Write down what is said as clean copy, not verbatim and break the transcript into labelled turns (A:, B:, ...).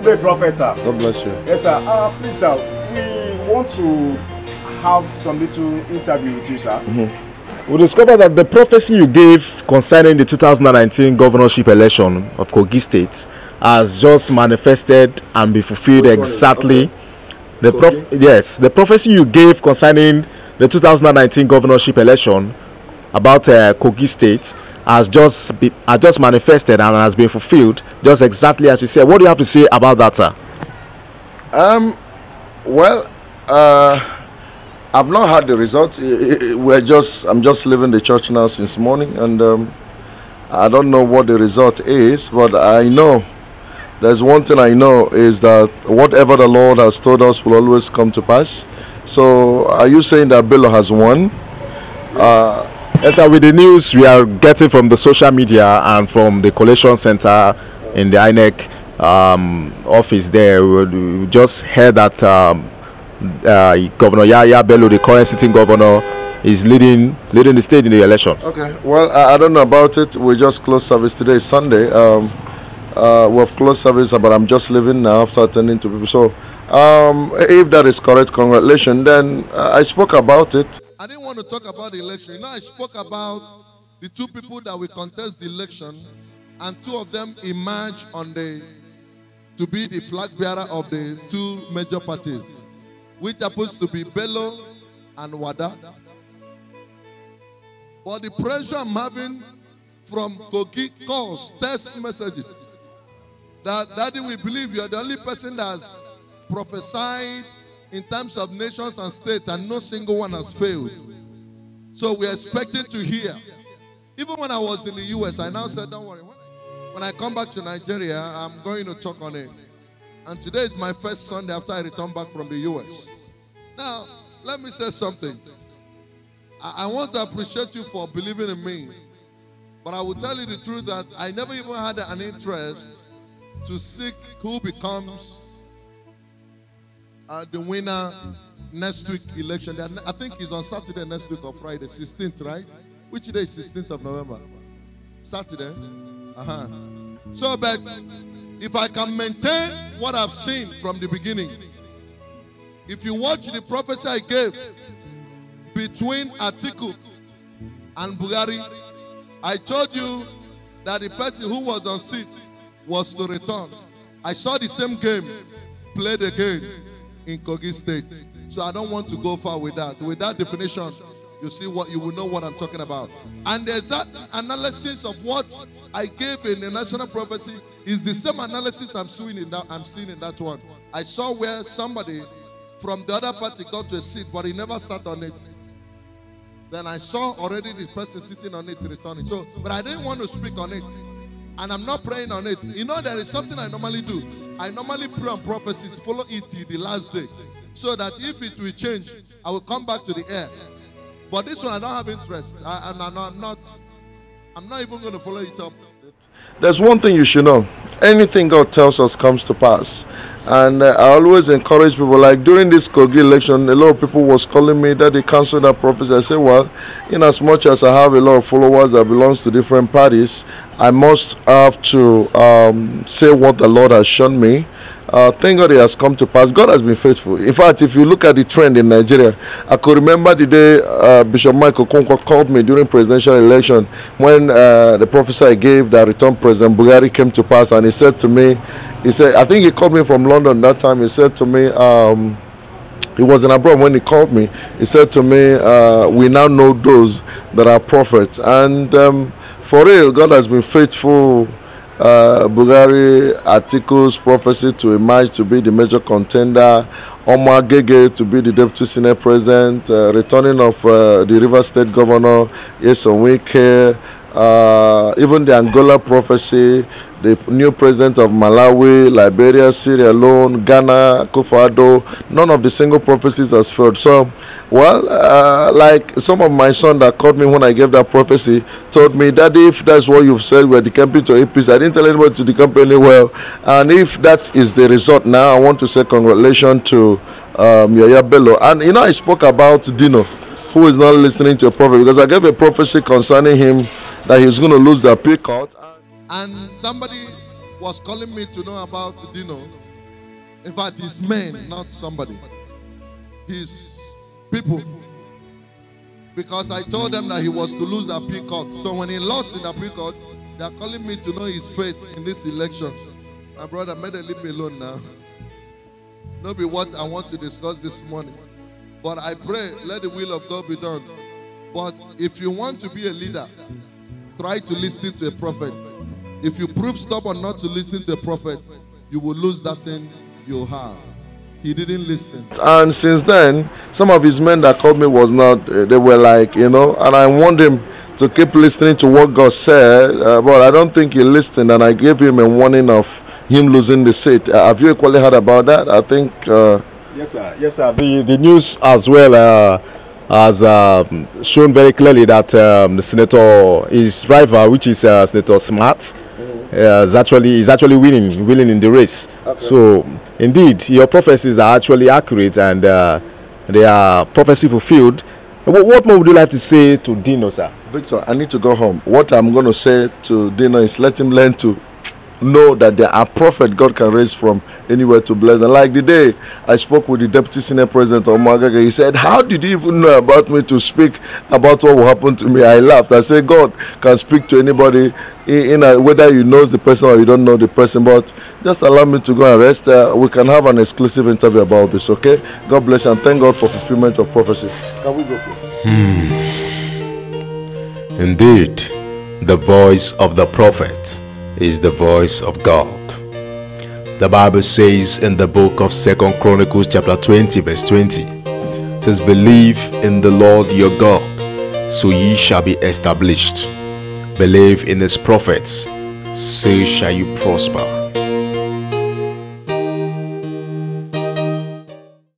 A: day, Prophet, sir.
B: God bless you.
A: Yes, sir. Please, sir, we want to have some little interview with you, sir.
C: We discovered that the prophecy you gave concerning the 2019 governorship election of Kogi State has just manifested and be fulfilled exactly. The prophecy you gave concerning the 2019 governorship election about Kogi State has just manifested and has been fulfilled just exactly as you said. What do you have to say about that, sir?
B: Well, I've not had the results. I'm just leaving the church now since morning, and I don't know what the result is, but I know there's one thing I know is that whatever the Lord has told us will always come to pass. So are you saying that Bello has won?
C: Yes, sir. With the news we are getting from the social media and from the collation center in the INEC office there, we just heard that Governor Yaya Bello, the current sitting governor, is leading the state in the election. Okay.
B: Well, I don't know about it. We just closed service today, is Sunday. We have closed service, but I'm just leaving now after attending to people. So, if that is correct, congratulations. Then I spoke about it.
D: I didn't want to talk about the election. You know, I spoke about the two people that will contest the election, and two of them emerged to be the flag bearer of the two major parties, which happens to be Bello and Wada. But the pressure I'm having from Kogi calls, text messages, that Daddy, we believe you are the only person that's prophesied in terms of nations and states, and no single one has failed. So we're expecting to hear. Even when I was in the US, I now said, don't worry. When I come back to Nigeria, I'm going to talk on it. And today is my first Sunday after I return back from the US. Now, let me say something. I want to appreciate you for believing in me. But I will tell you the truth that I never even had an interest to seek who becomes the winner next week election. I think it's on Saturday next week or Friday, 16th, right? Which day is 16th of November? Saturday? So, but if I can maintain what I've seen from the beginning, if you watch the prophecy I gave between Atiku and Bugari, I told you that the person who was on seat was to return. I saw the same game played again in Kogi State. So I don't want to go far with that. With that definition, you will know what I'm talking about. And there's that analysis of what I gave in the national prophecy is the same analysis I'm seeing in that one. I saw where somebody from the other party got to a seat, but he never sat on it. Then I saw already the person sitting on it returning. So, but I didn't want to speak on it. And I'm not praying on it. You know, there is something I normally do. I normally pray on prophecies, follow it till the last day. So that if it will change, I will come back to the air. But this one, I don't have interest. I'm not even going to follow it up.
B: There's one thing you should know. Anything God tells us comes to pass. And I always encourage people, like during this Kogi election, a lot of people was calling me that they canceled that prophecy. I said, well, in as much as I have a lot of followers that belongs to different parties, I must have to say what the Lord has shown me. Thank God it has come to pass. God has been faithful. In fact, if you look at the trend in Nigeria, I could remember the day Bishop Michael Konkwa called me during presidential election when the prophecy I gave that returned President Buhari came to pass, and he said to me, I think he called me from London that time. He said to me, he was in abroad when he called me. He said to me, we now know those that are prophets. And for real, God has been faithful. Buhari, Atiku's prophecy to emerge to be the major contender, Omar Gege to be the deputy senate president, returning of the River State governor, Yeson Wike, even the Angola prophecy, the new president of Malawi, Liberia, Sierra Leone, Ghana, Akufo-Addo, none of the single prophecies has failed. So, well, like some of my son that called me when I gave that prophecy, told me, Daddy, if that's what you've said, we're decamping to APC. I didn't tell anybody to decamp anywhere. And if that is the result now, I want to say congratulations to Yaya Bello. And, you know, I spoke about Dino, who is not listening to a prophet, because I gave a prophecy concerning him that he's going to lose the appeal court.
D: And somebody was calling me to know about Dino. In fact, his men, not somebody. His people. Because I told them that he was to lose the appeal court. So when he lost in the appeal court, they are calling me to know his fate in this election. My brother, may they leave me alone now. Not be what I want to discuss this morning. But I pray, let the will of God be done. But if you want to be a leader, try to listen to a prophet. If you prove stubborn not to listen to a prophet, you will lose that thing you have. He didn't listen.
B: And since then, some of his men that called me was not, they were like, you know, and I want him to keep listening to what God said, but I don't think he listened, and I gave him a warning of him losing the seat. Have you equally heard about that? I think...
C: Yes, sir. Yes, sir. The news as well has shown very clearly that the senator, his rival, which is Senator Smart, is actually winning in the race. Okay. So indeed, your prophecies are actually accurate, and they are prophecy fulfilled. What more would you like to say to Dino, sir?
B: Victor, I need to go home. What I'm going to say to Dino is let him learn to know that there are prophets God can raise from anywhere to bless. And like the day I spoke with the Deputy Senate President of Magaga, he said, how did you even know about me to speak about what will happen to me? I laughed. I said, God can speak to anybody, whether you know the person or you don't know the person, but just allow me to go and rest. We can have an exclusive interview about this, okay? God bless you, and thank God for fulfillment of prophecy. Can we go, please?
E: Indeed, the voice of the prophet is the voice of God. The Bible says in the book of 2 Chronicles chapter 20 verse 20, it says, believe in the Lord your God, so ye shall be established. Believe in his prophets, so shall you prosper.